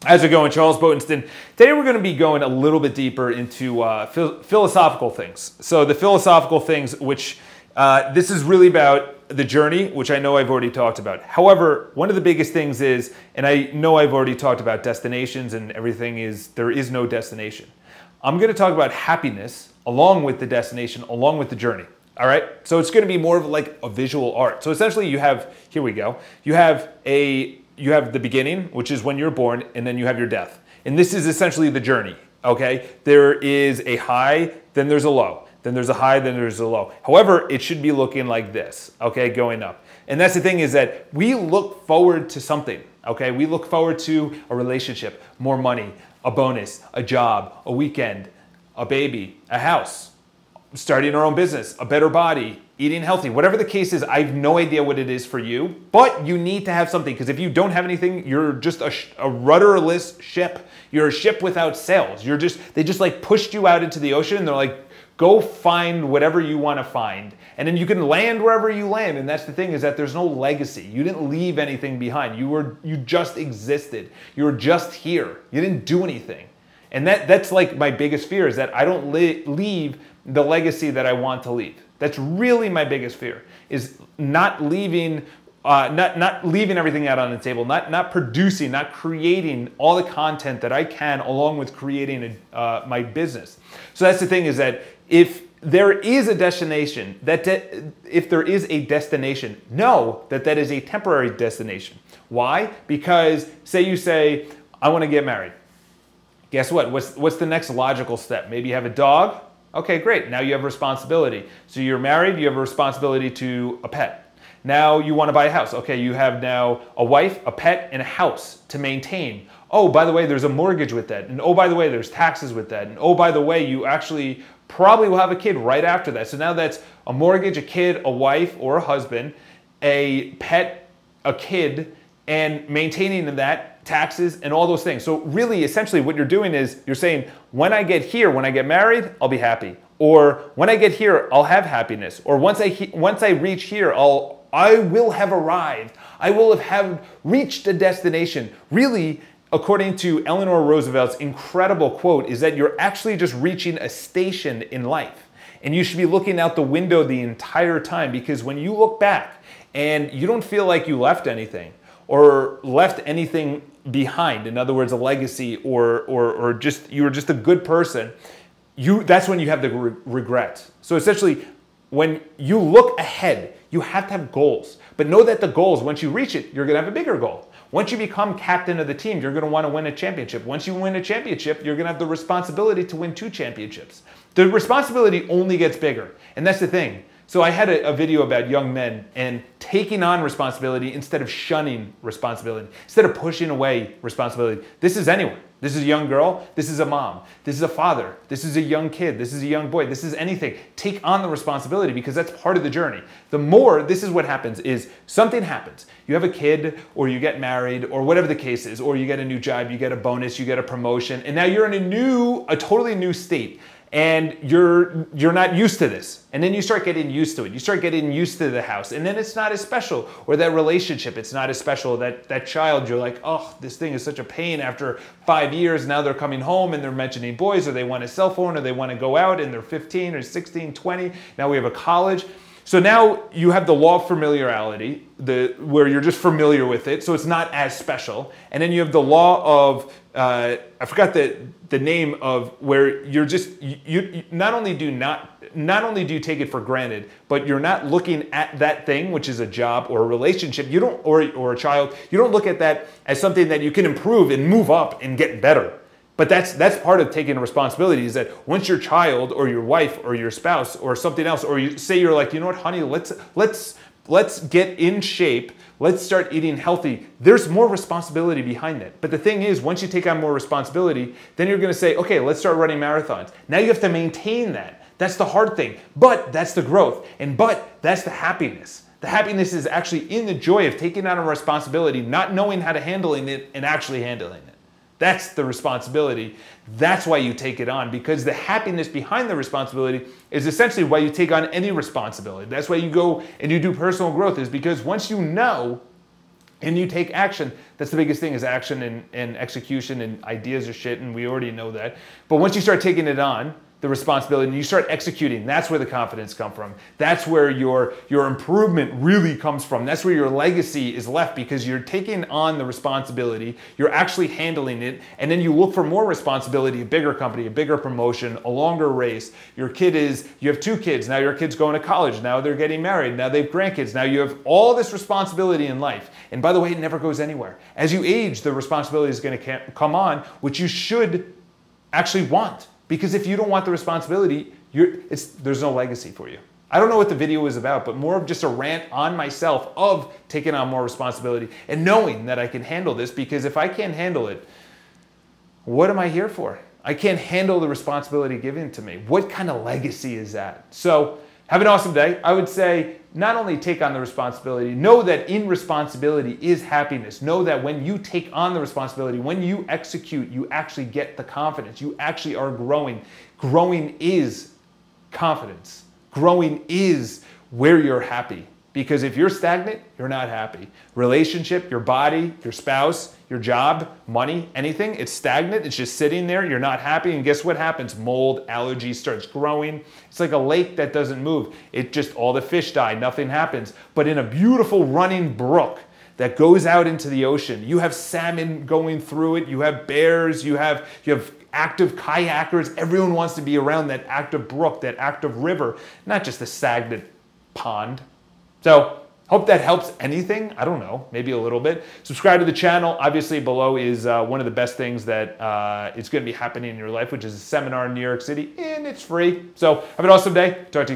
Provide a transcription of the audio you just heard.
How's it going? Charles Botenston. Today we're going to be going a little bit deeper into philosophical things. So the philosophical things, which this is really about the journey, which I know I've already talked about. However, one of the biggest things is, and I know I've already talked about destinations and everything, is there is no destination. I'm going to talk about happiness along with the destination, along with the journey. All right. So it's going to be more of like a visual art. So essentially you have, here we go. You have the beginning, which is when you're born, and then you have your death. And this is essentially the journey, okay? There is a high, then there's a low. Then there's a high, then there's a low. However, it should be looking like this, okay, going up. And that's the thing, is that we look forward to something, okay? We look forward to a relationship, more money, a bonus, a job, a weekend, a baby, a house, starting our own business, a better body, eating healthy, whatever the case is. I have no idea what it is for you, but you need to have something, because if you don't have anything, you're just a rudderless ship. You're a ship without sails. They just like pushed you out into the ocean, and they're like, go find whatever you want to find. And then you can land wherever you land. And that's the thing, is that there's no legacy. You didn't leave anything behind. You just existed. You were just here. You didn't do anything. And that's like my biggest fear, is that I don't leave the legacy that I want to leave. That's really my biggest fear, is not leaving, not leaving everything out on the table, not producing, not creating all the content that I can, along with creating my business. So that's the thing, is that if there is a destination, if there is a destination, know that that is a temporary destination. Why? Because say you say, I want to get married. Guess what? What's the next logical step? Maybe you have a dog. Okay, great. Now you have responsibility. So you're married, you have a responsibility to a pet. Now you want to buy a house. Okay, you have now a wife, a pet, and a house to maintain. Oh, by the way, there's a mortgage with that. And oh, by the way, there's taxes with that. And oh, by the way, you actually probably will have a kid right after that. So now that's a mortgage, a kid, a wife or a husband, a pet, a kid, and maintaining that, taxes, and all those things. So really, essentially what you're doing is you're saying, when I get here, when I get married, I'll be happy. Or when I get here, I'll have happiness. Or once I reach here, I will have arrived. I will have reached a destination. Really, according to Eleanor Roosevelt's incredible quote, is that you're actually just reaching a station in life. And you should be looking out the window the entire time, because when you look back and you don't feel like you left anything, or left anything behind, in other words, a legacy, or just you were just a good person, that's when you have the regret. So essentially, when you look ahead, you have to have goals. But know that the goals, once you reach it, you're going to have a bigger goal. Once you become captain of the team, you're going to want to win a championship. Once you win a championship, you're going to have the responsibility to win 2 championships. The responsibility only gets bigger. And that's the thing. So I had a video about young men and taking on responsibility instead of shunning responsibility, instead of pushing away responsibility. This is anyone. This is a young girl. This is a mom. This is a father. This is a young kid. This is a young boy. This is anything. Take on the responsibility, because that's part of the journey. The more, this is what happens, is something happens. You have a kid, or you get married, or whatever the case is, or you get a new job, you get a bonus, you get a promotion, and now you're in a totally new state. And you're not used to this. And then you start getting used to it. You start getting used to the house. And then it's not as special. Or that relationship, it's not as special. That child, you're like, oh, this thing is such a pain. After 5 years, now they're coming home and they're mentioning boys, or they want a cell phone, or they want to go out, and they're 15 or 16, 20. Now we have a college. So now you have the law of familiarity, where you're just familiar with it, so it's not as special. And then you have the law of, I forgot the name of, where you're just, you not only do you take it for granted, but you're not looking at that thing, which is a job or a relationship, or a child, you don't look at that as something that you can improve and move up and get better. But that's part of taking responsibility, is that once your child or your wife or your spouse or something else, or you say, you're like, you know what, honey, let's get in shape, let's start eating healthy, there's more responsibility behind it. But the thing is, once you take on more responsibility, then you're going to say, okay, let's start running marathons. Now you have to maintain that. That's the hard thing. But that's the growth. But that's the happiness. The happiness is actually in the joy of taking on a responsibility, not knowing how to handle it, and actually handling it. That's the responsibility. That's why you take it on, because the happiness behind the responsibility is essentially why you take on any responsibility. That's why you go and you do personal growth, is because once you know and you take action. That's the biggest thing, is action and execution, and ideas are shit, and we already know that. But once you start taking it on, the responsibility, and you start executing, that's where the confidence comes from. That's where your improvement really comes from. That's where your legacy is left, because you're taking on the responsibility, you're actually handling it, and then you look for more responsibility, a bigger company, a bigger promotion, a longer race. You have 2 kids, now your kid's going to college, now they're getting married, now they have grandkids, now you have all this responsibility in life. And by the way, it never goes anywhere. As you age, the responsibility is going to come on, which you should actually want. Because if you don't want the responsibility, there's no legacy for you. I don't know what the video is about, but more of just a rant on myself of taking on more responsibility and knowing that I can handle this, because if I can't handle it, what am I here for? I can't handle the responsibility given to me. What kind of legacy is that? So have an awesome day. I would say not only take on the responsibility, know that in responsibility is happiness. Know that when you take on the responsibility, when you execute, you actually get the confidence. You actually are growing. Growing is confidence. Growing is where you're happy. Because if you're stagnant, you're not happy. Relationship, your body, your spouse, your job, money, anything, it's stagnant, it's just sitting there, you're not happy, and guess what happens? Mold, allergy starts growing. It's like a lake that doesn't move. All the fish die, nothing happens. But in a beautiful running brook that goes out into the ocean, you have salmon going through it, you have bears, you have active kayakers. Everyone wants to be around that active brook, that active river, not just a stagnant pond. So, hope that helps anything. I don't know, maybe a little bit. Subscribe to the channel. Obviously, below is one of the best things that is going to be happening in your life, which is a seminar in New York City, and it's free. So, have an awesome day. Talk to you guys.